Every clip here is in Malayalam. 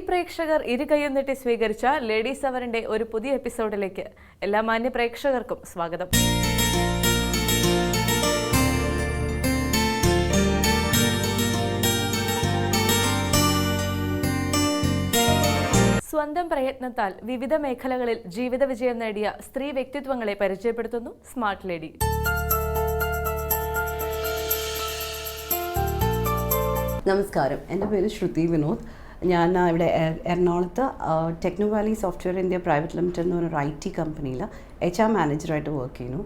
പ്രേക്ഷകർ ഇരുകൈയും നീട്ടി സ്വീകരിച്ച ലേഡീസ് അവറിന്റെ ഒരു പുതിയ എപ്പിസോഡിലേക്ക് എല്ലാ മാന്യ പ്രേക്ഷകർക്കും സ്വാഗതം. സ്വന്തം പ്രയത്നത്താൽ വിവിധ മേഖലകളിൽ ജീവിത വിജയം നേടിയ സ്ത്രീ വ്യക്തിത്വങ്ങളെ പരിചയപ്പെടുത്തുന്നു സ്മാർട്ട് ലേഡി. നമസ്കാരം, എൻ്റെ പേര് ശ്രുതി വിനോദ്. ഞാൻ ഇവിടെ എറണാകുളത്ത് techno Valley software India private limited എന്ന് പറഞ്ഞൊരു IT കമ്പനിയിൽ HR മാനേജറായിട്ട് വർക്ക് ചെയ്യുന്നു.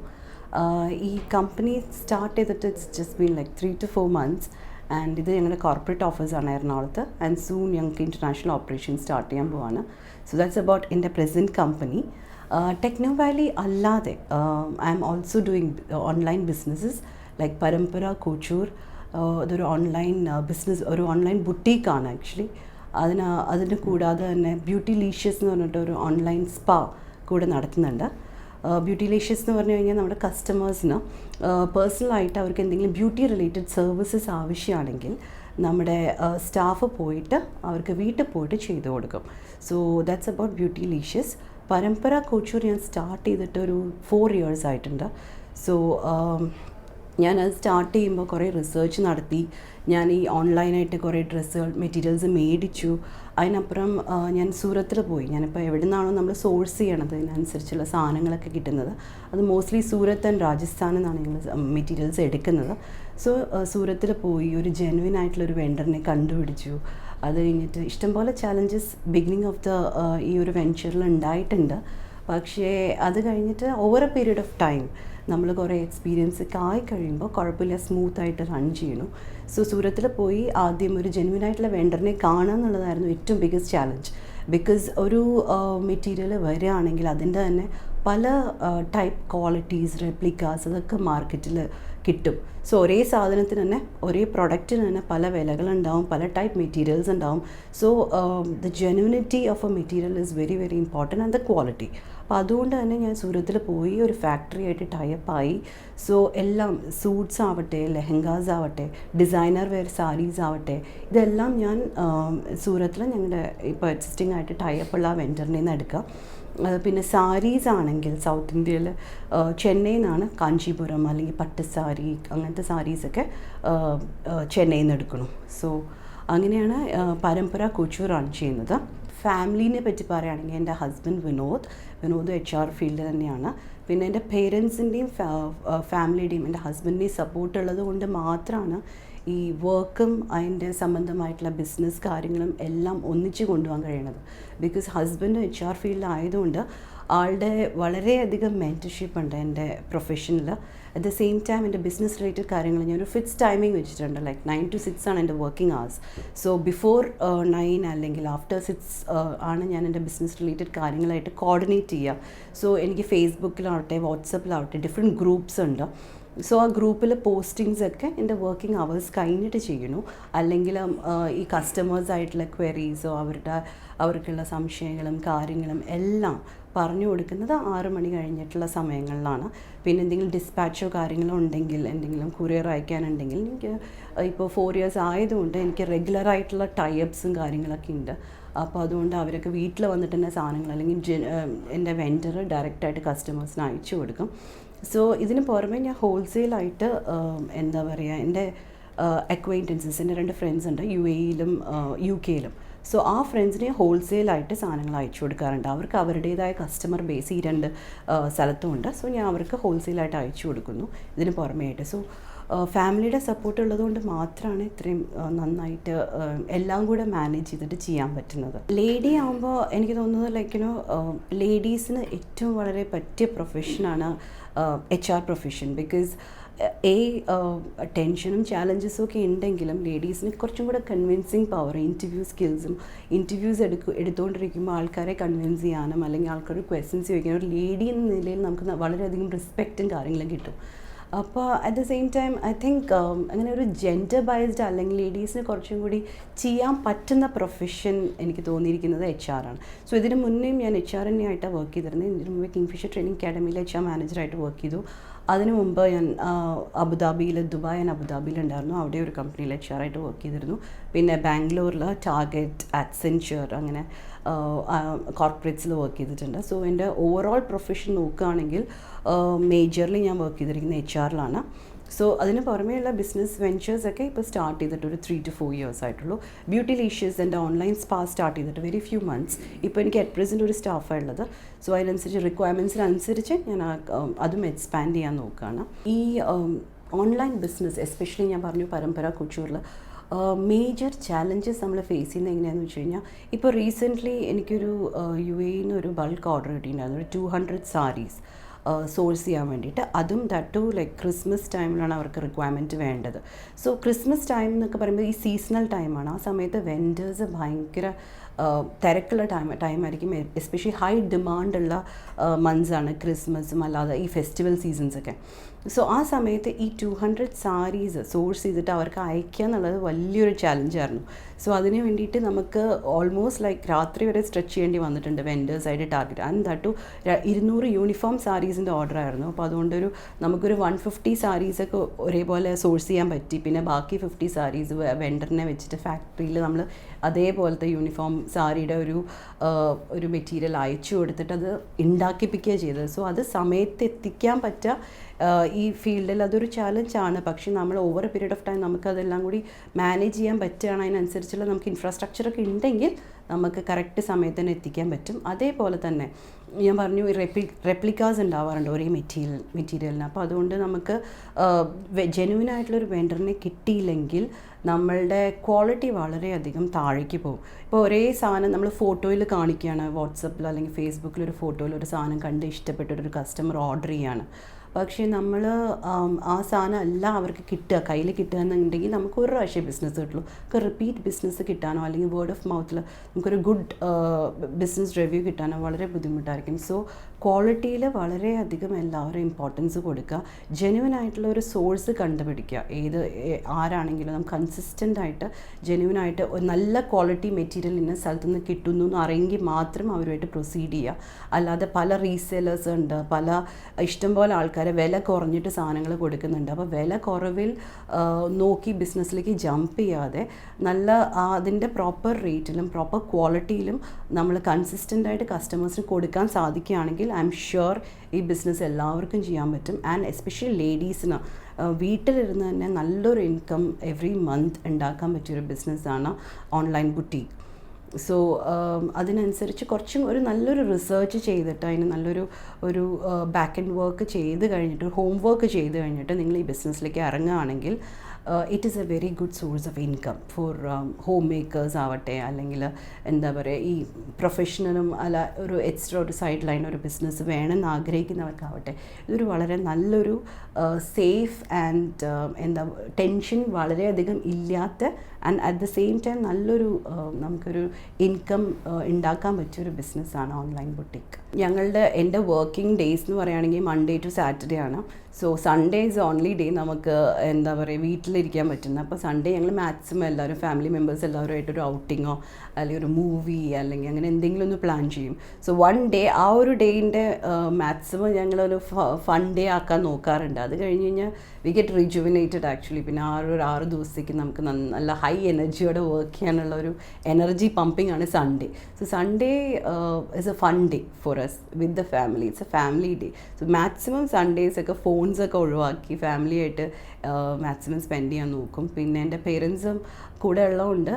ഈ കമ്പനി സ്റ്റാർട്ട് ചെയ്തിട്ട് it's just been like 3 to 4 months and ഇത് ഞങ്ങളുടെ കോർപ്പറേറ്റ് ഓഫീസാണ് എറണാകുളത്ത്. ആൻഡ് സൂൺ ഞങ്ങൾക്ക് ഇൻ്റർനാഷണൽ ഓപ്പറേഷൻ സ്റ്റാർട്ട് ചെയ്യാൻ പോവാണ്. സോ ദാറ്റ്സ് അബൌട്ട് എൻ്റെ പ്രസൻറ്റ് കമ്പനി. ടെക്നോ വാലി അല്ലാതെ I am also doing online businesses like പരമ്പര കോച്ചൂർ. അതൊരു ഓൺലൈൻ ബിസിനസ്, ഒരു ഓൺലൈൻ ബുട്ടീക്കാണ് ആക്ച്വലി. അതിന് കൂടാതെ തന്നെ ബ്യൂട്ടിലീഷ്യസ് എന്ന് പറഞ്ഞിട്ട് ഒരു ഓൺലൈൻ സ്പാ കൂടെ നടത്തുന്നുണ്ട്. ബ്യൂട്ടിലീഷ്യസ് എന്ന് പറഞ്ഞു കഴിഞ്ഞാൽ നമ്മുടെ കസ്റ്റമേഴ്സിന് പേഴ്സണലായിട്ട് അവർക്ക് എന്തെങ്കിലും ബ്യൂട്ടി റിലേറ്റഡ് സർവീസസ് ആവശ്യമാണെങ്കിൽ നമ്മുടെ സ്റ്റാഫ് പോയിട്ട് അവർക്ക് വീട്ടിൽ പോയിട്ട് ചെയ്തു കൊടുക്കും. So that's about Beautilicious. Parampara couture ഞാൻ സ്റ്റാർട്ട് ചെയ്തിട്ട് ഒരു 4 years ആയിട്ടുണ്ട്. സോ ഞാനത് സ്റ്റാർട്ട് ചെയ്യുമ്പോൾ കുറേ റിസർച്ച് നടത്തി. ഞാൻ ഈ ഓൺലൈനായിട്ട് കുറേ ഡ്രസ്സുകൾ മെറ്റീരിയൽസ് മേടിച്ചു. അതിനപ്പുറം ഞാൻ സൂറത്തിൽ പോയി. ഞാനിപ്പോൾ എവിടെ നിന്നാണോ നമ്മൾ സോഴ്സ് ചെയ്യണത് അതിനനുസരിച്ചുള്ള സാധനങ്ങളൊക്കെ കിട്ടുന്നത്, അത് മോസ്റ്റ്ലി സൂറത്ത് ആൻഡ് രാജസ്ഥാനിൽ നിന്നാണ് ഞങ്ങൾ മെറ്റീരിയൽസ് എടുക്കുന്നത്. സോ സൂറത്തിൽ പോയി ഒരു ജെനുവിൻ ആയിട്ടുള്ളൊരു വെണ്ടറിനെ കണ്ടുപിടിച്ചു. അത് കഴിഞ്ഞിട്ട് ഇഷ്ടംപോലെ ചാലഞ്ചസ് ബിഗിനിങ് ഓഫ് ദ ഈ ഒരു വെഞ്ചറിൽ ഉണ്ടായിട്ടുണ്ട്. പക്ഷേ അത് കഴിഞ്ഞിട്ട് over a period of time നമ്മൾ കുറേ എക്സ്പീരിയൻസ് ഒക്കെ ആയി കഴിയുമ്പോൾ കുഴപ്പമില്ല, സ്മൂത്തായിട്ട് റൺ ചെയ്യണു. സോ സൂറത്തിൽ പോയി ആദ്യം ഒരു ജെന്യുവൻ ആയിട്ടുള്ള വെണ്ടറിനെ കാണുക എന്നുള്ളതായിരുന്നു ഏറ്റവും ബിഗ്ഗസ്റ്റ് ചാലഞ്ച്. ബിക്കോസ് ഒരു മെറ്റീരിയൽ വരികയാണെങ്കിൽ അതിൻ്റെ തന്നെ പല ടൈപ്പ് ക്വാളിറ്റീസ്, റെപ്ലിക്കാസ് അതൊക്കെ മാർക്കറ്റിൽ കിട്ടും. സോ ഒരേ സാധനത്തിന് തന്നെ, ഒരേ പ്രൊഡക്റ്റിന് തന്നെ പല വിലകളുണ്ടാവും, പല ടൈപ്പ് മെറ്റീരിയൽസ് ഉണ്ടാവും. So the genuinity of a material is very very important and the quality. അപ്പോൾ അതുകൊണ്ട് തന്നെ ഞാൻ സൂറത്തിൽ പോയി ഒരു ഫാക്ടറി ആയിട്ട് ടൈപ്പായി. സോ എല്ലാം സൂട്ട്സ് ആവട്ടെ, ലെഹങ്കാസ് ആവട്ടെ, ഡിസൈനർ വെയർ സാരീസ് ആവട്ടെ, ഇതെല്ലാം ഞാൻ സൂറത്തിൽ ഞങ്ങളുടെ ഇപ്പോൾ എക്സിസ്റ്റിംഗ് ആയിട്ട് ടൈപ്പുള്ള ആ വെൻഡറിൽ നിന്ന് എടുക്കുക. പിന്നെ സാരീസ് ആണെങ്കിൽ സൗത്ത് ഇന്ത്യയിൽ ചെന്നൈയിൽ നിന്നാണ് കാഞ്ചീപുരം അല്ലെങ്കിൽ പട്ട് സാരി അങ്ങനത്തെ സാരീസൊക്കെ ചെന്നൈയിൽ നിന്ന് എടുക്കണം. സോ അങ്ങനെയാണ് പരമ്പര കോച്ചൂർ റൺ ചെയ്യുന്നത്. ഫാമിലീനെ പറ്റി പറയുകയാണെങ്കിൽ എൻ്റെ ഹസ്ബൻഡ് വിനോദ് HR ഫീൽഡ് തന്നെയാണ്. പിന്നെ എൻ്റെ പേരൻസിൻ്റെയും ഫാമിലിയുടെയും എൻ്റെ ഹസ്ബൻഡിൻ്റെയും സപ്പോർട്ട് ഉള്ളത് കൊണ്ട് മാത്രമാണ് ഈ വർക്കും അതിൻ്റെ സംബന്ധമായിട്ടുള്ള ബിസിനസ് കാര്യങ്ങളും എല്ലാം ഒന്നിച്ച് കൊണ്ടുപോകാൻ കഴിയണത്. ബിക്കോസ് ഹസ്ബൻഡ് HR ഫീൽഡ് ആയതുകൊണ്ട് ആളുടെ വളരെയധികം മെൻറ്റർഷിപ്പ് ഉണ്ട് എൻ്റെ പ്രൊഫഷനിൽ. അറ്റ് ദ സെയിം ടൈം എൻ്റെ ബിസിനസ് റിലേറ്റഡ് കാര്യങ്ങൾ ഞാനൊരു ഫിക്സ് ടൈമിംഗ് വെച്ചിട്ടുണ്ട്. ലൈക്ക് 9 to 6 ആണ് എൻ്റെ വർക്കിംഗ് അവേഴ്സ്. സോ ബിഫോർ 9 അല്ലെങ്കിൽ ആഫ്റ്റർ 6 ആണ് ഞാൻ എൻ്റെ ബിസിനസ് റിലേറ്റഡ് കാര്യങ്ങളായിട്ട് കോർഡിനേറ്റ് ചെയ്യുക. സോ എനിക്ക് ഫേസ്ബുക്കിലാവട്ടെ വാട്സപ്പിലാവട്ടെ ഡിഫറെൻറ്റ് ഗ്രൂപ്പ്സ് ഉണ്ട്. സോ ആ ഗ്രൂപ്പിൽ പോസ്റ്റിങ്സൊക്കെ എൻ്റെ വർക്കിംഗ് അവേഴ്സ് കഴിഞ്ഞിട്ട് ചെയ്യണു. അല്ലെങ്കിൽ ഈ കസ്റ്റമേഴ്സായിട്ടുള്ള ക്വയറീസോ അവർക്കുള്ള സംശയങ്ങളും കാര്യങ്ങളും എല്ലാം പറഞ്ഞു കൊടുക്കുന്നത് 6 മണി കഴിഞ്ഞിട്ടുള്ള സമയങ്ങളിലാണ്. പിന്നെ എന്തെങ്കിലും ഡിസ്പാച്ചോ കാര്യങ്ങളോ ഉണ്ടെങ്കിൽ, എന്തെങ്കിലും കൊറിയർ അയക്കാനുണ്ടെങ്കിൽ, എനിക്ക് ഇപ്പോൾ 4 years ആയതുകൊണ്ട് എനിക്ക് റെഗുലറായിട്ടുള്ള ടൈപ്സും കാര്യങ്ങളൊക്കെ ഉണ്ട്. അപ്പോൾ അതുകൊണ്ട് അവരൊക്കെ വീട്ടിൽ വന്നിട്ട് തന്നെ സാധനങ്ങൾ അല്ലെങ്കിൽ എൻ്റെ വെൻഡർ ഡയറക്റ്റായിട്ട് കസ്റ്റമേഴ്സിന് അയച്ചു കൊടുക്കും. സോ ഇതിന് പുറമെ ഞാൻ ഹോൾസെയിലായിട്ട് എന്താ പറയുക, എൻ്റെ അക്വൈൻറ്റൻസസ്, എൻ്റെ 2 ഫ്രണ്ട്സ് ഉണ്ട് UAEയിലും UKയിലും. സോ ആ ഫ്രണ്ട്സിനെ ഹോൾസെയിലായിട്ട് സാധനങ്ങൾ അയച്ചു കൊടുക്കാറുണ്ട്. അവർക്ക് അവരുടേതായ കസ്റ്റമർ ബേസ് ഈ 2 സ്ഥലത്തുമുണ്ട്. സോ ഞാൻ അവർക്ക് ഹോൾസെയിലായിട്ട് അയച്ചു കൊടുക്കുന്നു ഇതിന് പുറമെയായിട്ട്. സോ ഫാമിലിയുടെ സപ്പോർട്ട് ഉള്ളതുകൊണ്ട് മാത്രമാണ് ഇത്രയും നന്നായിട്ട് എല്ലാം കൂടെ മാനേജ് ചെയ്തിട്ട് ചെയ്യാൻ പറ്റുന്നത്. ലേഡി ആകുമ്പോൾ എനിക്ക് തോന്നുന്നത് ലൈക്കിനോ ലേഡീസിന് ഏറ്റവും വളരെ പറ്റിയ പ്രൊഫഷനാണ് HR പ്രൊഫഷൻ. ബിക്കോസ് ടെൻഷനും ചാലഞ്ചസും ഒക്കെ ഉണ്ടെങ്കിലും ലേഡീസിന് കുറച്ചും കൂടെ കൺവിൻസിങ് പവർ, ഇൻ്റർവ്യൂ സ്കിൽസും, ഇൻ്റർവ്യൂസ് എടുത്തുകൊണ്ടിരിക്കുമ്പോൾ ആൾക്കാരെ കൺവിൻസ് ചെയ്യാനും അല്ലെങ്കിൽ ആൾക്കാർ ക്വസ്റ്റ്യൻസ് ചോദിക്കാനും ഒരു ലേഡി എന്ന നിലയിൽ നമുക്ക് വളരെയധികം റെസ്പെക്റ്റും കാര്യങ്ങളും കിട്ടും. അപ്പോൾ at the same time I think അങ്ങനെ ഒരു ജെൻഡർ ബയസ്ഡ് അല്ലെങ്കിൽ ലേഡീസിന് കുറച്ചും കൂടി ചെയ്യാൻ പറ്റുന്ന പ്രൊഫഷൻ എനിക്ക് തോന്നിയിരിക്കുന്നത് HR ആണ്. സോ ഇതിന് മുന്നേയും ഞാൻ HR തന്നെയായിട്ടാണ് വർക്ക് ചെയ്തിരുന്നത്. ഇതിന് മുമ്പേ കിങ്ഫിഷർ ട്രെയിനിങ് അക്കാഡമിയിൽ HR മാനേജറായിട്ട് വർക്ക് ചെയ്തു. അതിനു മുമ്പ് ഞാൻ അബുദാബിയിൽ, ദുബായ് ആൻഡ് അബുദാബിയിലുണ്ടായിരുന്നു. അവിടെ ഒരു കമ്പനിയിൽ HR ആയിട്ട് വർക്ക് ചെയ്തിരുന്നു. പിന്നെ ബാംഗ്ലൂരിൽ ടാർഗറ്റ്, ആക്സെൻചർ അങ്ങനെ കോർപ്പറേറ്റ്സിൽ വർക്ക് ചെയ്തിട്ടുണ്ട്. സോ എൻ്റെ ഓവറോൾ പ്രൊഫഷൻ നോക്കുകയാണെങ്കിൽ മേജർലി ഞാൻ വർക്ക് ചെയ്തിരിക്കുന്നത് HR-ലാണ്. സോ അതിന് പുറമേയുള്ള ബിസിനസ് വെഞ്ചേഴ്സൊക്കെ ഇപ്പോൾ സ്റ്റാർട്ട് ചെയ്തിട്ട് ഒരു 3 to 4 years ആയിട്ടുള്ളൂ. ബ്യൂട്ടിലീഷ്യസ് എൻ്റെ ഓൺലൈൻ സ്പാ സ്റ്റാർട്ട് ചെയ്തിട്ട് വെരി ഫ്യൂ മന്ത്സ്. ഇപ്പോൾ എനിക്ക് അറ്റ് പ്രസൻറ്റ് ഒരു സ്റ്റാഫാണുള്ളത്. സോ അതിനനുസരിച്ച് റിക്വയർമെൻറ്റ്സിനനുസരിച്ച് ഞാൻ അതും എക്സ്പാൻഡ് ചെയ്യാൻ നോക്കുകയാണ്. ഈ ഓൺലൈൻ ബിസിനസ് എസ്പെഷ്യലി ഞാൻ പറഞ്ഞു പരമ്പര കുച്ചൂറിൽ മേജർ ചാലഞ്ചസ് നമ്മൾ ഫേസ് ചെയ്യുന്നത് എങ്ങനെയാണെന്ന് വെച്ച് കഴിഞ്ഞാൽ, ഇപ്പോൾ റീസെൻ്റ്ലി എനിക്കൊരു UAE ഒരു ബൾക്ക് ഓർഡർ കിട്ടിയിട്ടുണ്ടായിരുന്നു. ഒരു 200 സാരീസ് സോഴ്സ് ചെയ്യാൻ വേണ്ടിയിട്ട്. അതും ദാറ്റ് ടു ലൈക്ക് ക്രിസ്മസ് ടൈമിലാണ് അവർക്ക് റിക്വയർമെൻറ്റ് വേണ്ടത്. സോ ക്രിസ്മസ് ടൈം എന്നൊക്കെ പറയുമ്പോൾ ഈ സീസണൽ ടൈമാണ്. ആ സമയത്ത് വെൻഡേഴ്സ് ഭയങ്കര തിരക്കുള്ള ടൈമായിരിക്കും. എസ്പെഷ്യലി ഹൈ ഡിമാൻഡുള്ള മന്ത്സാണ് ക്രിസ്മസും അല്ലാതെ ഈ ഫെസ്റ്റിവൽ സീസൺസൊക്കെ. സോ ആ സമയത്ത് ഈ 200 സാരീസ് സോഴ്സ് ചെയ്തിട്ട് അവർക്ക് അയക്കുക എന്നുള്ളത് വലിയൊരു ചാലഞ്ചായിരുന്നു. സോ അതിന് വേണ്ടിയിട്ട് നമുക്ക് ഓൾമോസ്റ്റ് ലൈക്ക് രാത്രി വരെ സ്ട്രെച്ച് ചെയ്യേണ്ടി വന്നിട്ടുണ്ട് വെൻഡേഴ്സായിട്ട് target. And that to 200 uniform സാരീസിൻ്റെ ഓർഡർ ആയിരുന്നു. അപ്പോൾ അതുകൊണ്ടൊരു നമുക്കൊരു 150 സാരീസൊക്കെ ഒരേപോലെ സോഴ്സ് ചെയ്യാൻ പറ്റി. പിന്നെ ബാക്കി 50 സാരീസ് വെണ്ടറിനെ വെച്ചിട്ട് ഫാക്ടറിയിൽ നമ്മൾ അതേപോലത്തെ യൂണിഫോം സാരിയുടെ ഒരു മെറ്റീരിയൽ അയച്ചു കൊടുത്തിട്ട് അത് ഉണ്ടാക്കിപ്പിക്കുക ചെയ്തത്. സോ അത് സമയത്ത് എത്തിക്കാൻ പറ്റുക ഈ ഫീൽഡിൽ അതൊരു ചാലഞ്ചാണ്. പക്ഷേ നമ്മൾ over a period of time നമുക്കതെല്ലാം കൂടി മാനേജ് ചെയ്യാൻ പറ്റുകയാണ്. അതിനനുസരിച്ചുള്ള നമുക്ക് ഇൻഫ്രാസ്ട്രക്ചറൊക്കെ ഉണ്ടെങ്കിൽ നമുക്ക് കറക്റ്റ് സമയത്ത് തന്നെ എത്തിക്കാൻ പറ്റും. അതേപോലെ തന്നെ ഞാൻ പറഞ്ഞു റെപ്ലിക്കാസ് ഉണ്ടാവാറുണ്ട് ഒരേ മെറ്റീരിയലിന്. അപ്പോൾ അതുകൊണ്ട് നമുക്ക് ജെന്യുവിനായിട്ടുള്ളൊരു വെണ്ടറിനെ കിട്ടിയില്ലെങ്കിൽ നമ്മളുടെ ക്വാളിറ്റി വളരെയധികം താഴേക്ക് പോകും. ഇപ്പോൾ ഒരേ സാധനം നമ്മൾ ഫോട്ടോയിൽ കാണിക്കുകയാണ്, വാട്സപ്പിൽ അല്ലെങ്കിൽ ഫേസ്ബുക്കിൽ ഒരു ഫോട്ടോയിൽ ഒരു സാധനം കണ്ട് ഇഷ്ടപ്പെട്ടിട്ടൊരു കസ്റ്റമർ ഓർഡർ ചെയ്യാണ്. പക്ഷേ നമ്മൾ ആ സാധനം അല്ല അവർക്ക് കിട്ടുക, കയ്യിൽ കിട്ടുക എന്നുണ്ടെങ്കിൽ നമുക്ക് ഒരു പ്രാവശ്യം ബിസിനസ് കിട്ടുള്ളൂ. നമുക്ക് റിപ്പീറ്റ് ബിസിനസ് കിട്ടാനോ അല്ലെങ്കിൽ വേർഡ് ഓഫ് മൗത്തിൽ നമുക്കൊരു ഗുഡ് ബിസിനസ് റിവ്യൂ കിട്ടാനോ വളരെ ബുദ്ധിമുട്ടായിരിക്കും. സോ ക്വാളിറ്റിയിൽ വളരെയധികം എല്ലാവരും ഇമ്പോർട്ടൻസ് കൊടുക്കുക. ജെന്യുവൻ ആയിട്ടുള്ള ഒരു സോഴ്സ് കണ്ടുപിടിക്കുക. ആരാണെങ്കിലും നമുക്ക് കൺസിസ്റ്റൻ്റ് ആയിട്ട് ജെന്യുവനായിട്ട് ഒരു നല്ല ക്വാളിറ്റി മെറ്റീരിയൽ ഇന്ന സ്ഥലത്തു നിന്ന് കിട്ടുന്നു എന്ന് അറിയെങ്കിൽ മാത്രം അവരുമായിട്ട് പ്രൊസീഡ് ചെയ്യുക. അല്ലാതെ പല റീസെല്ലേഴ്സ് ഉണ്ട്, പല ഇഷ്ടംപോലെ ആൾക്കാർ വില കുറഞ്ഞിട്ട് സാധനങ്ങൾ കൊടുക്കുന്നുണ്ട്. അപ്പോൾ വില കുറവിൽ നോക്കി ബിസിനസ്സിലേക്ക് ജമ്പ് ചെയ്യാതെ നല്ല അതിൻ്റെ പ്രോപ്പർ റേറ്റിലും പ്രോപ്പർ ക്വാളിറ്റിയിലും നമ്മൾ കൺസിസ്റ്റൻ്റ് ആയിട്ട് കസ്റ്റമേഴ്സിന് കൊടുക്കാൻ സാധിക്കുകയാണെങ്കിൽ ഐ എം ഷുവർ ഈ ബിസിനസ് എല്ലാവർക്കും ചെയ്യാൻ പറ്റും. ആൻഡ് എസ്പെഷ്യലി ലേഡീസിന് വീട്ടിലിരുന്ന് തന്നെ നല്ലൊരു ഇൻകം എവറി മന്ത് ഉണ്ടാക്കാൻ പറ്റിയൊരു ബിസിനസ്സാണ് ഓൺലൈൻ ബുട്ടീക്ക്. സോ അതിനനുസരിച്ച് കുറച്ചും ഒരു നല്ലൊരു റിസർച്ച് ചെയ്തിട്ട് അതിന് നല്ലൊരു ബാക്ക് ആൻഡ് വർക്ക് ചെയ്ത് കഴിഞ്ഞിട്ട് ഹോം വർക്ക് ചെയ്ത് കഴിഞ്ഞിട്ട് നിങ്ങൾ ഈ ബിസിനസ്സിലേക്ക് ഇറങ്ങുകയാണെങ്കിൽ it is a very good source of income for home makers ആവട്ടെ, അല്ലെങ്കിൽ എന്താ പറയുക ഈ പ്രൊഫഷണലും അല്ല ഒരു എക്സ്ട്രാ ഒരു സൈഡ് ലൈൻ ഒരു ബിസിനസ് വേണമെന്ന് ആഗ്രഹിക്കുന്നവർക്കാവട്ടെ. ഇതൊരു വളരെ നല്ലൊരു സേഫ് ആൻഡ് എന്താ ടെൻഷൻ വളരെയധികം ഇല്ലാത്ത and at the same time നല്ലൊരു നമുക്കൊരു ഇൻകം ഉണ്ടാക്കാൻ പറ്റിയൊരു ബിസിനസ്സാണ് ഓൺലൈൻ ബുട്ടീക്ക്. എൻ്റെ വർക്കിംഗ് ഡേയ്സ് എന്ന് പറയുകയാണെങ്കിൽ മൺഡേ ടു സാറ്റർഡേ ആണ്. So Sunday is only day നമുക്ക് എന്താ പറയുക വീട്ടിലിരിക്കാൻ പറ്റുന്നത്. അപ്പോൾ സൺഡേ ഞങ്ങൾ മാക്സിമം എല്ലാവരും ഫാമിലി മെമ്പേഴ്സ് എല്ലാവരുമായിട്ടൊരു ഔട്ടിങ്ങോ അല്ലെങ്കിൽ ഒരു മൂവി അല്ലെങ്കിൽ അങ്ങനെ എന്തെങ്കിലും ഒന്ന് പ്ലാൻ ചെയ്യും. സോ വൺ ഡേ ആ ഒരു ഡേയിൻ്റെ മാക്സിമം ഞങ്ങളൊരു ഫൺ ഡേ ആക്കാൻ നോക്കാറുണ്ട്. അത് കഴിഞ്ഞ് കഴിഞ്ഞാൽ വി ഗെറ്റ് റിജുവിനേറ്റഡ് ആക്ച്വലി. പിന്നെ ആ ഒരു 6 ദിവസത്തേക്ക് നമുക്ക് നല്ല ഹൈ എനർജിയോടെ വർക്ക് ചെയ്യാനുള്ള ഒരു എനർജി പമ്പിംഗ് ആണ് Sunday. So Sunday is a fun day for us with the family. It's a family day. So maximum സൺഡേസൊക്കെ ഫോൺസൊക്കെ ഒഴിവാക്കി ഫാമിലിയായിട്ട് മാക്സിമം സ്പെൻഡ് ചെയ്യാൻ നോക്കും. പിന്നെ എൻ്റെ പേരൻസും കൂടെ ഉള്ളതുകൊണ്ട്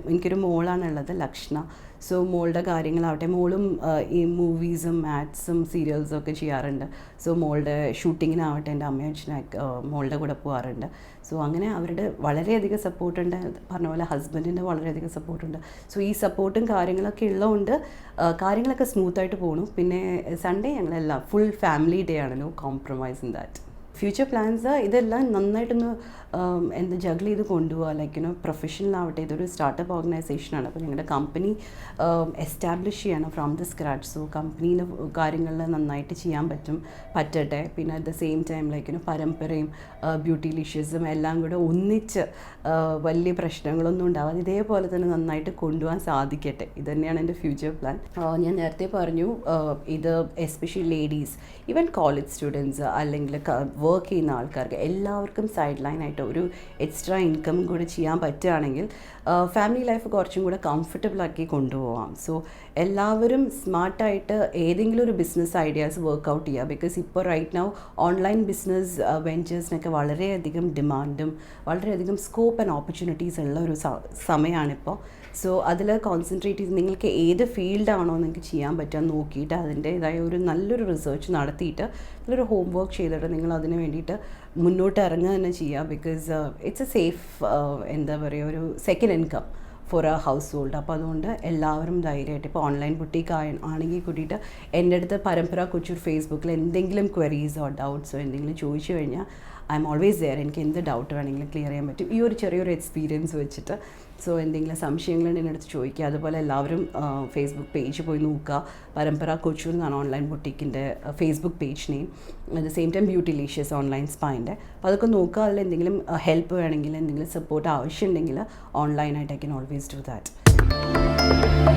എനിക്കൊരു മോളാണുള്ളത്, ലക്ഷ്ണ. സോ മോളുടെ കാര്യങ്ങളാവട്ടെ, മോളും ഈ മൂവീസും ആഡ്സും സീരിയൽസും ഒക്കെ ചെയ്യാറുണ്ട്. സോ മോളുടെ ഷൂട്ടിങ്ങിനാവട്ടെ എൻ്റെ അമ്മയും അച്ഛനൊക്കെ മോളുടെ കൂടെ പോകാറുണ്ട്. സോ അങ്ങനെ അവരുടെ വളരെയധികം സപ്പോർട്ടുണ്ട്. പറഞ്ഞ പോലെ ഹസ്ബൻഡിൻ്റെ വളരെയധികം സപ്പോർട്ടുണ്ട്. സോ ഈ സപ്പോർട്ടും കാര്യങ്ങളൊക്കെ ഉള്ളതുകൊണ്ട് കാര്യങ്ങളൊക്കെ സ്മൂത്തായിട്ട് പോകണം. പിന്നെ സൺഡേ ഞങ്ങളെല്ലാം ഫുൾ ഫാമിലി ഡേ ആണ്, no compromise in that. Future plans ഇതെല്ലാം നന്നായിട്ടൊന്ന് എന്താ ജഗിൾ ചെയ്ത് കൊണ്ടുപോകുക. ലൈക്ക് പ്രൊഫഷണലാവട്ടെ, ഇതൊരു സ്റ്റാർട്ടപ്പ് ഓർഗനൈസേഷനാണ്. അപ്പോൾ ഞങ്ങളുടെ കമ്പനി എസ്റ്റാബ്ലിഷ് ചെയ്യണം ഫ്രോം ദ സ്ക്രാച്ച്. സോ കമ്പനിയിലെ കാര്യങ്ങളിൽ നന്നായിട്ട് ചെയ്യാൻ പറ്റട്ടെ. പിന്നെ at the same time like പരമ്പരയും ബ്യൂട്ടിലിഷ്യസും എല്ലാം കൂടെ ഒന്നിച്ച് വലിയ പ്രശ്നങ്ങളൊന്നും ഉണ്ടാവാതെ ഇതേപോലെ തന്നെ നന്നായിട്ട് കൊണ്ടുപോകാൻ സാധിക്കട്ടെ. ഇത് തന്നെയാണ് എൻ്റെ ഫ്യൂച്ചർ പ്ലാൻ. ഞാൻ നേരത്തെ പറഞ്ഞു, ഇത് especially ladies, even college students അല്ലെങ്കിൽ വർക്ക് ചെയ്യുന്ന ആൾക്കാർക്ക് എല്ലാവർക്കും സൈഡ് ലൈനായിട്ട് ഒരു എക്സ്ട്രാ ഇൻകം കൂടെ ചെയ്യാൻ പറ്റുകയാണെങ്കിൽ ഫാമിലി ലൈഫ് കുറച്ചും കൂടെ കംഫർട്ടബിളാക്കി കൊണ്ടുപോകാം. സോ എല്ലാവരും സ്മാർട്ടായിട്ട് ഏതെങ്കിലും ഒരു ബിസിനസ് ഐഡിയാസ് വർക്കൗട്ട് ചെയ്യുക. ബിക്കോസ് ഇപ്പോൾ റൈറ്റ് നൗ ഓൺലൈൻ ബിസിനസ് വെഞ്ചേഴ്സിനൊക്കെ വളരെയധികം ഡിമാൻഡും വളരെയധികം സ്കോപ്പ് ആൻഡ് ഓപ്പർച്യൂണിറ്റീസ് ഉള്ള ഒരു സമയമാണിപ്പോൾ. സോ അതിൽ കോൺസെൻട്രേറ്റ് ചെയ്ത് നിങ്ങൾക്ക് ഏത് ഫീൽഡാണോ നിങ്ങൾക്ക് ചെയ്യാൻ പറ്റുക നോക്കിയിട്ട് അതിൻ്റേതായ ഒരു നല്ലൊരു റിസർച്ച് നടത്തിയിട്ട് നല്ലൊരു ഹോം വർക്ക് ചെയ്തിട്ട് നിങ്ങൾ അതിന് വേണ്ടിയിട്ട് മുന്നോട്ട് ഇറങ്ങുക തന്നെ ചെയ്യുക. ബിക്കോസ് ഇറ്റ്സ് എ സേഫ് എന്താ പറയുക, ഒരു second income four A house hold. അപ്പോൾ അതുകൊണ്ട് എല്ലാവരും ധൈര്യമായിട്ട് ഇപ്പോൾ ഓൺലൈൻ ബുട്ടീക്ക് ആണെങ്കിൽ കൂട്ടിയിട്ട് എൻ്റെ അടുത്ത് പരമ്പര കൊച്ചൂർ ഫേസ്ബുക്കിൽ എന്തെങ്കിലും ക്വയറീസോ ഡൗട്ട്സോ എന്തെങ്കിലും ചോദിച്ചു കഴിഞ്ഞാൽ ഐ എം ഓൾവേസ് ദെയർ. എനിക്ക് എന്ത് ഡൗട്ട് വേണമെങ്കിലും ക്ലിയർ ചെയ്യാൻ പറ്റും ഈ ഒരു ചെറിയൊരു എക്സ്പീരിയൻസ് വെച്ചിട്ട്. സോ എന്തെങ്കിലും സംശയങ്ങളുണ്ട് എൻ്റെ അടുത്ത് ചോദിക്കുക. അതുപോലെ എല്ലാവരും ഫേസ്ബുക്ക് പേജ് പോയി നോക്കുക. പരമ്പര കൊച്ചൂർ എന്നാണ് ഓൺലൈൻ ബുട്ടീക്കിൻ്റെ Facebook page name. At the same time beautilicious online സ്പാൻ്റെ. അപ്പോൾ അതൊക്കെ നോക്കുക. അതിൽ എന്തെങ്കിലും ഹെൽപ്പ് വേണമെങ്കിൽ എന്തെങ്കിലും സപ്പോർട്ട് ആവശ്യമുണ്ടെങ്കിൽ ഓൺലൈനായിട്ട് I can always do that.